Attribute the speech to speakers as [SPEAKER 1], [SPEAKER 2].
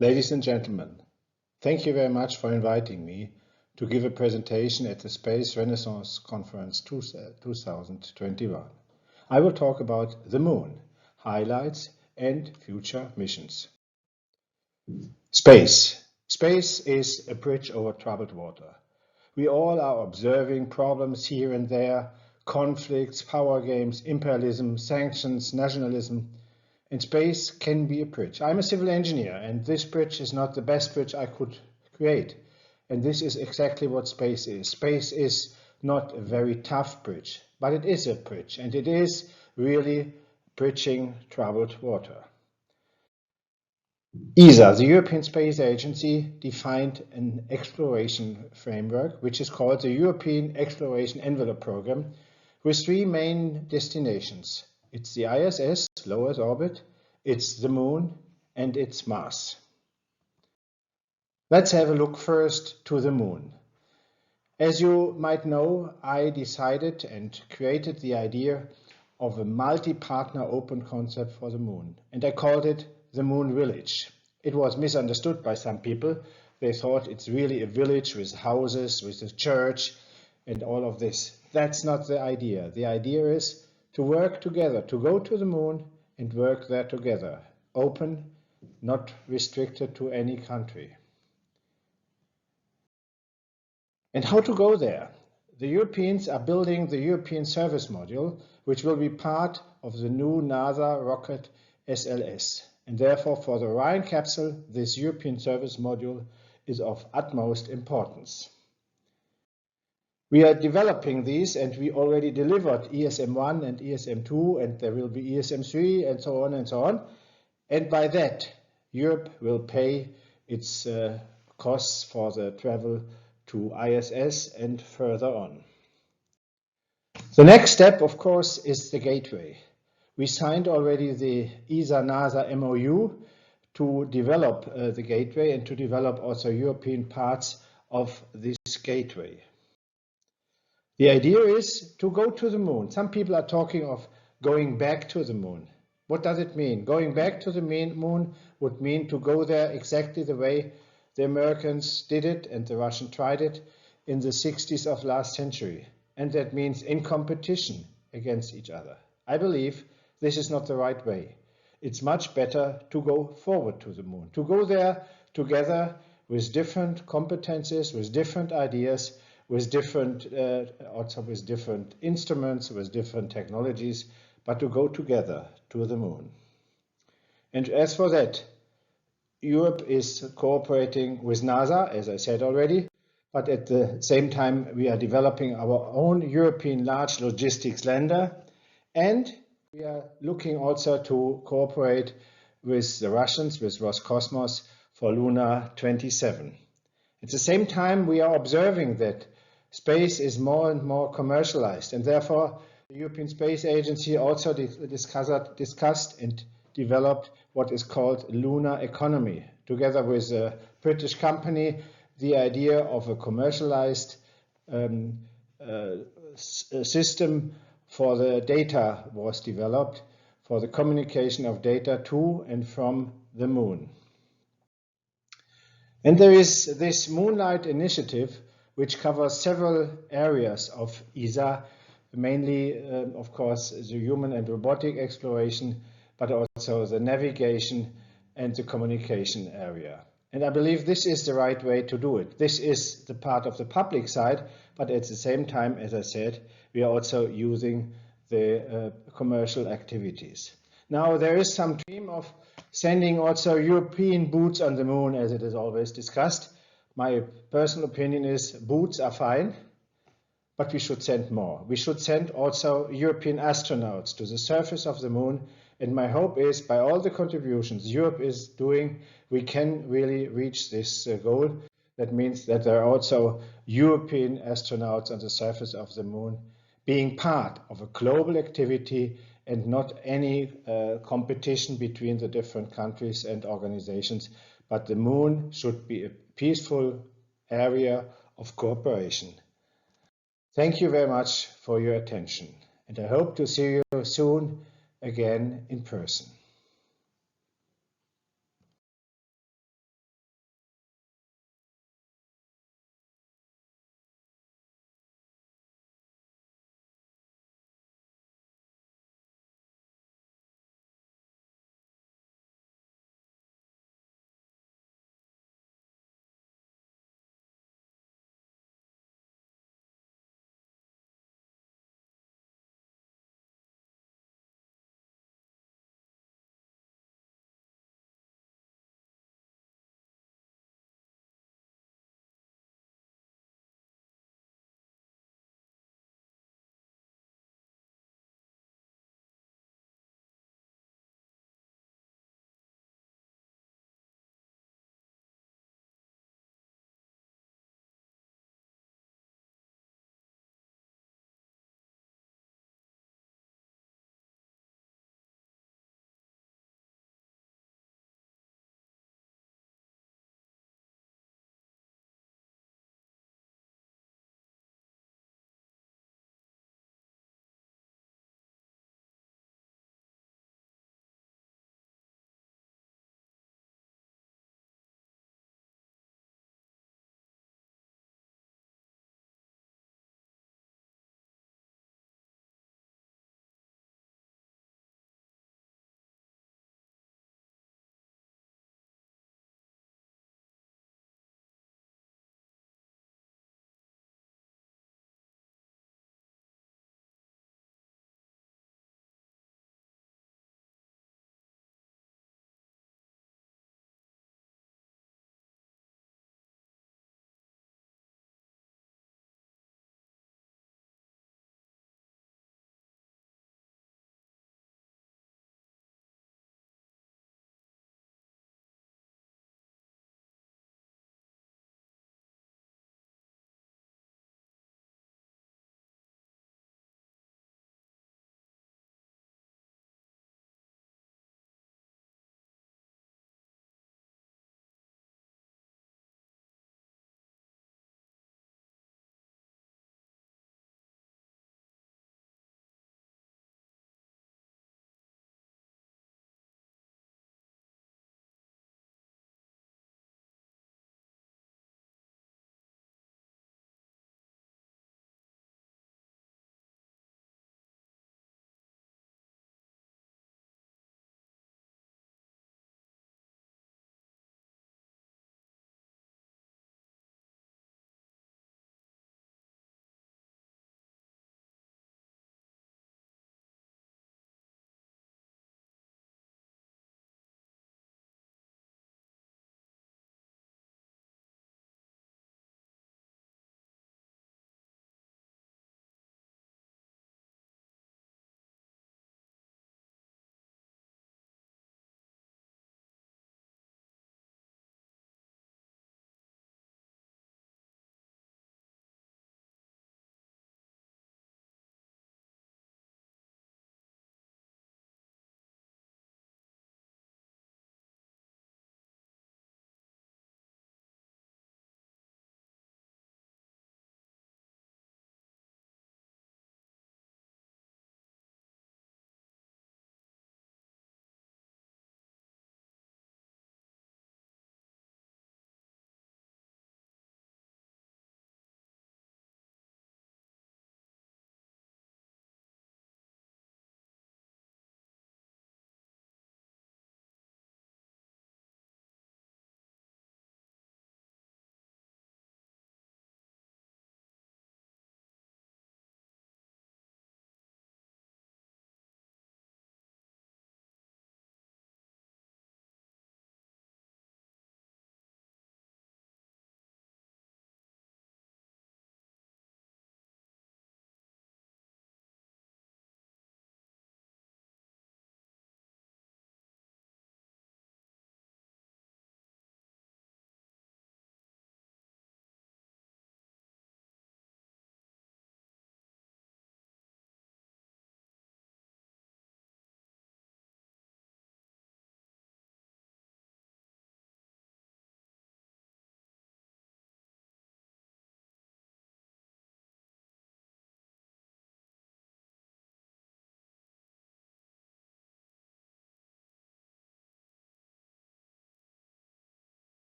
[SPEAKER 1] Ladies and gentlemen, thank you very much for inviting me to give a presentation at the Space Renaissance Conference 2021. I will talk about the Moon, highlights and future missions. Space. Space is a bridge over troubled water. We all are observing problems here and there, conflicts, power games, imperialism, sanctions, nationalism. And space can be a bridge. I'm a civil engineer, and this bridge is not the best bridge I could create. And this is exactly what space is. Space is not a very tough bridge, but it is a bridge, and it is really bridging troubled water. ESA, the European Space Agency, defined an exploration framework, which is called the European Exploration Envelope Program, with three main destinations. It's the ISS, low Earth orbit, it's the Moon, and it's Mars. Let's have a look first to the Moon. As you might know, I decided and created the idea of a multi-partner open concept for the Moon, and I called it the Moon Village. It was misunderstood by some people. They thought it's really a village with houses, with a church, and all of this. That's not the idea. The idea is to work together, to go to the Moon and work there together. Open, not restricted to any country. And how to go there? The Europeans are building the European Service Module, which will be part of the new NASA rocket SLS. And therefore, for the Orion capsule, this European Service Module is of utmost importance. We are developing these, and we already delivered ESM1 and ESM2, and there will be ESM3 and so on and so on. And by that, Europe will pay its costs for the travel to ISS and further on. The next step, of course, is the gateway. We signed already the ESA-NASA MOU to develop the gateway and to develop also European parts of this gateway. The idea is to go to the Moon. Some people are talking of going back to the Moon. What does it mean? Going back to the Moon would mean to go there exactly the way the Americans did it and the Russians tried it in the 60s of last century. And that means in competition against each other. I believe this is not the right way. It's much better to go forward to the Moon, to go there together with different competences, with different ideas, with different instruments, with different technologies, but to go together to the Moon. And as for that, Europe is cooperating with NASA, as I said already, but at the same time we are developing our own European large logistics lander, and we are looking also to cooperate with the Russians, with Roscosmos, for Lunar 27. At the same time, we are observing that space is more and more commercialized, and therefore the European Space Agency also discussed and developed what is called Lunar Economy, together with a British company. The idea of a commercialized system for the data was developed, for the communication of data to and from the Moon. And there is this Moonlight initiative, which covers several areas of ESA, mainly, of course, the human and robotic exploration, but also the navigation and the communication area. And I believe this is the right way to do it. This is the part of the public side, but at the same time, as I said, we are also using the commercial activities. Now, there is some dream of sending also European boots on the Moon, as it is always discussed. My personal opinion is boots are fine, but we should send more. We should send also European astronauts to the surface of the Moon. And my hope is, by all the contributions Europe is doing, we can really reach this goal. That means that there are also European astronauts on the surface of the Moon, being part of a global activity and not any competition between the different countries and organizations. But the Moon should be a peaceful area of cooperation. Thank you very much for your attention, and I hope to see you soon again in person.